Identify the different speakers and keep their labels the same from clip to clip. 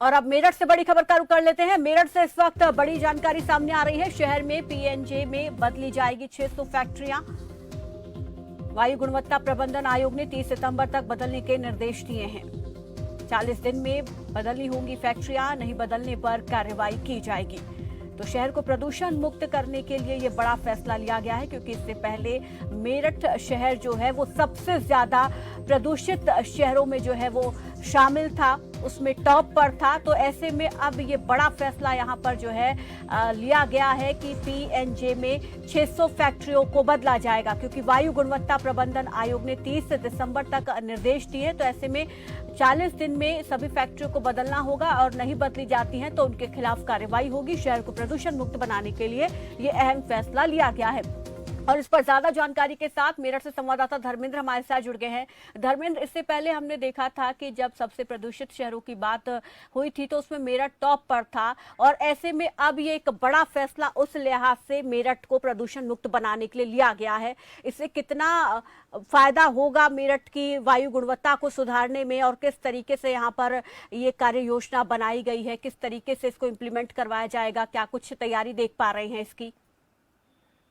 Speaker 1: और अब मेरठ से बड़ी खबर का रुख कर लेते हैं। मेरठ से इस वक्त बड़ी जानकारी सामने आ रही है। शहर में पीएनजे में बदली जाएगी 600 फैक्ट्रियां। वायु गुणवत्ता प्रबंधन आयोग ने 30 सितंबर तक बदलने के निर्देश दिए हैं। 40 दिन में बदलनी होंगी फैक्ट्रियां, नहीं बदलने पर कार्रवाई की जाएगी। तो शहर को प्रदूषण मुक्त करने के लिए ये बड़ा फैसला लिया गया है, क्योंकि इससे पहले मेरठ शहर जो है वो सबसे ज्यादा प्रदूषित शहरों में जो है वो शामिल था, उसमें टॉप पर था। तो ऐसे में अब ये बड़ा फैसला यहाँ पर जो है लिया गया है कि पीएनजे में 600 फैक्ट्रियों को बदला जाएगा, क्योंकि वायु गुणवत्ता प्रबंधन आयोग ने 30 दिसंबर तक निर्देश दिए। तो ऐसे में 40 दिन में सभी फैक्ट्रियों को बदलना होगा और नहीं बदली जाती हैं तो उनके खिलाफ कार्रवाई होगी। शहर को प्रदूषण मुक्त बनाने के लिए ये अहम फैसला लिया गया है। और इस पर ज्यादा जानकारी के साथ मेरठ से संवाददाता धर्मेंद्र हमारे साथ जुड़ गए हैं। धर्मेंद्र, इससे पहले हमने देखा था कि जब सबसे प्रदूषित शहरों की बात हुई थी तो उसमें मेरठ टॉप पर था, और ऐसे में अब ये एक बड़ा फैसला उस लिहाज से मेरठ को प्रदूषण मुक्त बनाने के लिए लिया गया है। इससे कितना फायदा होगा मेरठ की वायु गुणवत्ता को सुधारने में, और किस तरीके से यहाँ पर ये कार्य योजना बनाई गई है, किस तरीके से इसको इम्प्लीमेंट करवाया जाएगा, क्या कुछ तैयारी देख पा रहे हैं इसकी?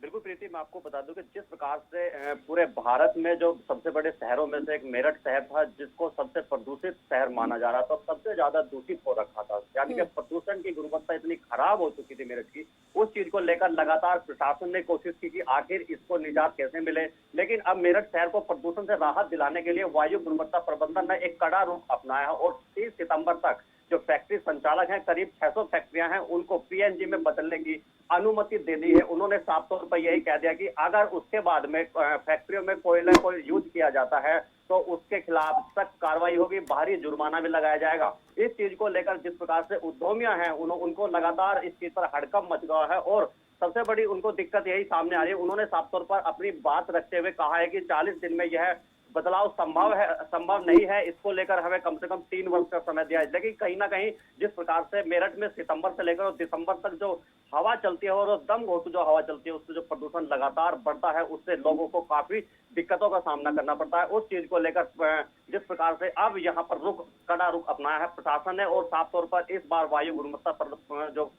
Speaker 2: बिल्कुल प्रीति, मैं आपको बता दूं कि जिस प्रकार से पूरे भारत में जो सबसे बड़े शहरों में से एक मेरठ शहर था, जिसको सबसे प्रदूषित शहर माना जा रहा था, सबसे ज्यादा दूषित हो रखा था, यानी कि प्रदूषण की गुणवत्ता इतनी खराब हो चुकी थी मेरठ की। उस चीज को लेकर लगातार प्रशासन ने कोशिश की कि आखिर इसको निजात कैसे मिले। लेकिन अब मेरठ शहर को प्रदूषण से राहत दिलाने के लिए वायु गुणवत्ता प्रबंधन ने एक कड़ा रुख अपनाया और 30 सितंबर तक जो फैक्ट्री संचालक हैं, करीब 600 फैक्ट्रियां हैं, उनको पीएनजी में बदलने की अनुमति दे दी है। उन्होंने साफ तौर पर यही कह दिया कि अगर उसके बाद में फैक्ट्रियों में कोयला को यूज किया जाता है तो उसके खिलाफ सख्त कार्रवाई होगी, भारी जुर्माना भी लगाया जाएगा। इस चीज को लेकर जिस प्रकार से उद्यमियां हैं उनको लगातार इस चीज पर हड़कंप मच गया है, और सबसे बड़ी उनको दिक्कत यही सामने आ रही है। उन्होंने साफ तौर पर अपनी बात रखते हुए कहा है कि 40 दिन में यह बदलाव संभव नहीं है, इसको लेकर हमें कम से कम 3 वर्ष का समय दिया है। लेकिन कहीं ना कहीं जिस प्रकार से मेरठ में सितंबर से लेकर दिसंबर तक जो हवा चलती है और दम घोटू जो हवा चलती है, उससे जो प्रदूषण लगातार बढ़ता है, उससे लोगों को काफी दिक्कतों का सामना करना पड़ता है। उस चीज को लेकर जिस प्रकार से अब यहाँ पर कड़ा रुख अपनाया है प्रशासन ने, और साफ तौर पर इस बार वायु गुणवत्ता जो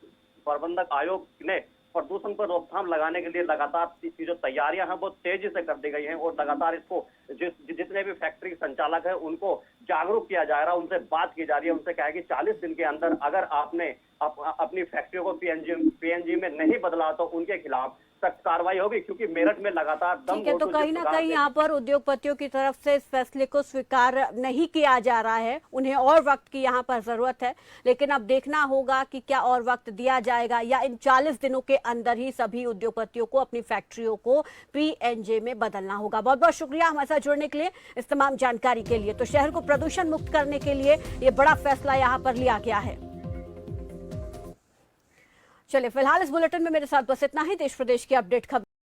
Speaker 2: प्रबंधक आयोग ने प्रदूषण पर रोकथाम लगाने के लिए लगातार इसकी जो तैयारियां हैं वो तेजी से कर दी गई हैं, और लगातार इसको जितने भी फैक्ट्री संचालक हैं उनको जागरूक किया जा रहा है, उनसे बात की जा रही है, उनसे कहा कि 40 दिन के अंदर अगर आपने अपनी फैक्ट्रियों को पीएनजी में नहीं बदला तो उनके खिलाफ सख्त कार्रवाई होगी, क्योंकि मेरठ में लगातार दम
Speaker 1: ठीक है। तो कहीं ना कहीं यहाँ पर उद्योगपतियों की तरफ से इस फैसले को स्वीकार नहीं किया जा रहा है, उन्हें और वक्त की यहाँ पर जरूरत है। लेकिन अब देखना होगा कि क्या और वक्त दिया जाएगा, या इन 40 दिनों के अंदर ही सभी उद्योगपतियों को अपनी फैक्ट्रियों को पीएनजे में बदलना होगा। बहुत बहुत शुक्रिया हमारे साथ जुड़ने के लिए, इस तमाम जानकारी के लिए। तो शहर को प्रदूषण मुक्त करने के लिए ये बड़ा फैसला यहाँ पर लिया गया है। चलिए, फिलहाल इस बुलेटिन में मेरे साथ बस इतना ही। देश प्रदेश की अपडेट खबर